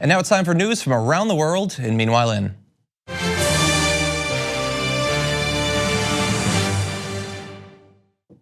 And now it's time for news from around the world in Meanwhile In.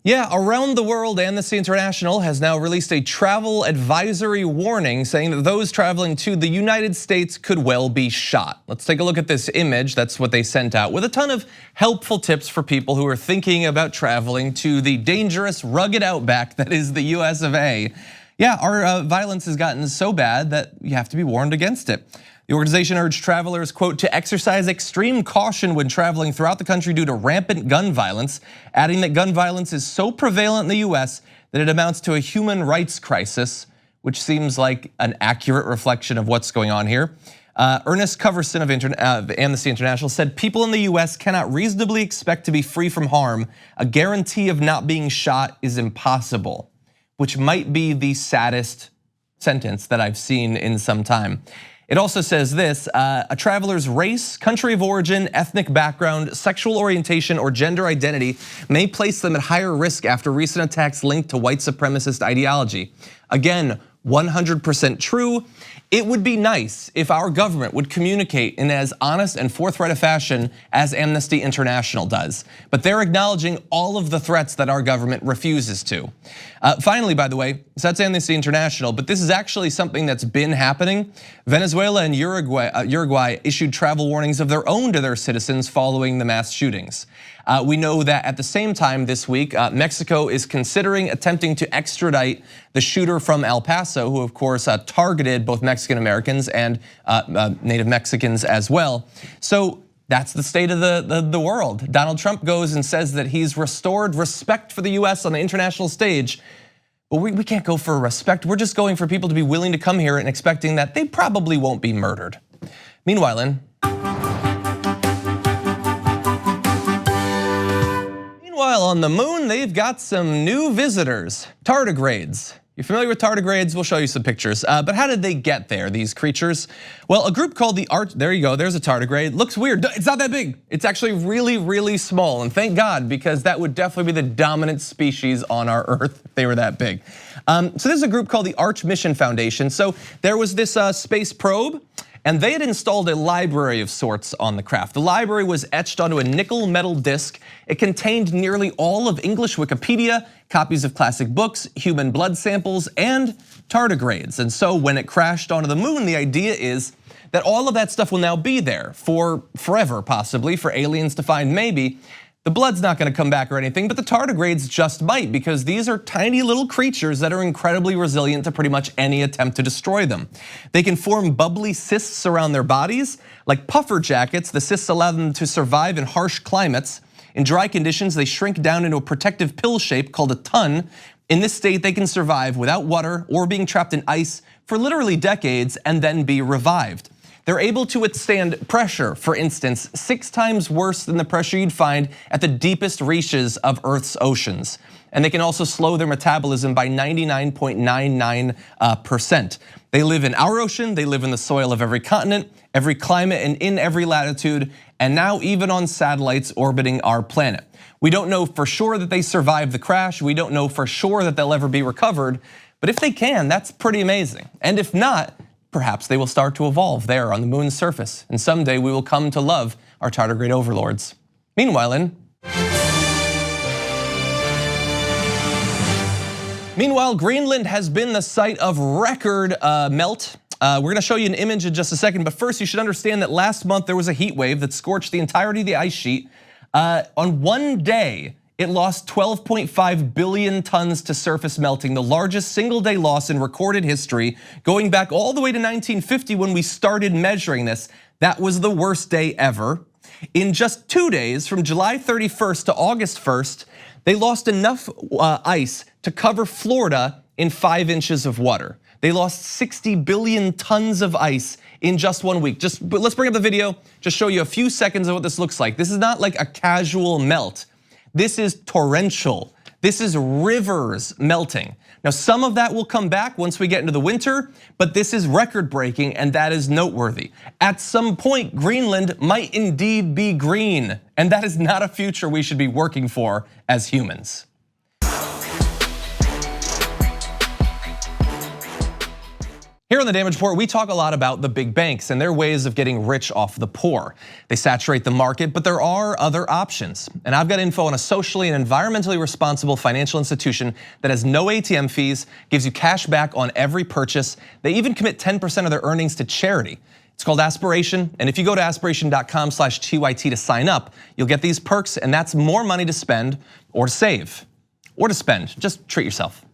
Yeah, around the world, Amnesty International has now released a travel advisory warning saying that those traveling to the United States could well be shot. Let's take a look at this image. That's what they sent out with a ton of helpful tips for people who are thinking about traveling to the dangerous, rugged outback that is the US of A. Yeah, our violence has gotten so bad that you have to be warned against it. The organization urged travelers, quote, to exercise extreme caution when traveling throughout the country due to rampant gun violence, adding that gun violence is so prevalent in the US that it amounts to a human rights crisis, which seems like an accurate reflection of what's going on here. Ernest Coverson of Amnesty International said people in the US cannot reasonably expect to be free from harm. A guarantee of not being shot is impossible, which might be the saddest sentence that I've seen in some time. It also says this, a traveler's race, country of origin, ethnic background, sexual orientation, or gender identity may place them at higher risk after recent attacks linked to white supremacist ideology. Again, 100% true. It would be nice if our government would communicate in as honest and forthright a fashion as Amnesty International does. But they're acknowledging all of the threats that our government refuses to. Finally, by the way, so that's Amnesty International, but this is actually something that's been happening. Venezuela and Uruguay issued travel warnings of their own to their citizens following the mass shootings. We know that at the same time this week, Mexico is considering attempting to extradite the shooter from El Paso, who of course targeted both Mexican Americans and Native Mexicans as well. So that's the state of the world. Donald Trump goes and says that he's restored respect for the US on the international stage. But we can't go for respect. We're just going for people to be willing to come here and expecting that they probably won't be murdered. Meanwhile, on the moon, they've got some new visitors, tardigrades. You're familiar with tardigrades? We'll show you some pictures. But how did they get there, these creatures? Well, a group called the there you go, there's a tardigrade. Looks weird, it's not that big. It's actually really, really small, and thank God, because that would definitely be the dominant species on our Earth if they were that big. So there's a group called the Arch Mission Foundation. So there was this space probe, and they had installed a library of sorts on the craft. The library was etched onto a nickel metal disc. It contained nearly all of English Wikipedia, copies of classic books, human blood samples, and tardigrades. And so when it crashed onto the moon, the idea is that all of that stuff will now be there for forever, possibly, for aliens to find maybe. The blood's not gonna come back or anything, but the tardigrades just might, because these are tiny little creatures that are incredibly resilient to pretty much any attempt to destroy them. They can form bubbly cysts around their bodies. Like puffer jackets, the cysts allow them to survive in harsh climates. In dry conditions, they shrink down into a protective pill shape called a ton. In this state, they can survive without water or being trapped in ice for literally decades and then be revived. They're able to withstand pressure, for instance, 6 times worse than the pressure you'd find at the deepest reaches of Earth's oceans. And they can also slow their metabolism by 99.99%. They live in our ocean, they live in the soil of every continent, every climate, and in every latitude, and now even on satellites orbiting our planet. We don't know for sure that they survived the crash, we don't know for sure that they'll ever be recovered, but if they can, that's pretty amazing. And if not, perhaps they will start to evolve there on the moon's surface, and someday we will come to love our tardigrade overlords. Meanwhile, Greenland has been the site of record melt. We're gonna show you an image in just a second, but first you should understand that last month there was a heat wave that scorched the entirety of the ice sheet. On one day, it lost 12.5 billion tons to surface melting, the largest single day loss in recorded history, going back all the way to 1950 when we started measuring this. That was the worst day ever. In just 2 days, from July 31st to August 1st, they lost enough ice to cover Florida in 5 inches of water. They lost 60 billion tons of ice in just 1 week. Let's bring up the video, just show you a few seconds of what this looks like. This is not like a casual melt. This is torrential. This is rivers melting. Now some of that will come back once we get into the winter, but this is record breaking and that is noteworthy. At some point, Greenland might indeed be green, and that is not a future we should be working for as humans. Here on the Damage Report, we talk a lot about the big banks and their ways of getting rich off the poor. They saturate the market, but there are other options. And I've got info on a socially and environmentally responsible financial institution that has no ATM fees, gives you cash back on every purchase. They even commit 10% of their earnings to charity. It's called Aspiration, and if you go to aspiration.com/TYT to sign up, you'll get these perks, and that's more money to spend or to save or to spend. Just treat yourself.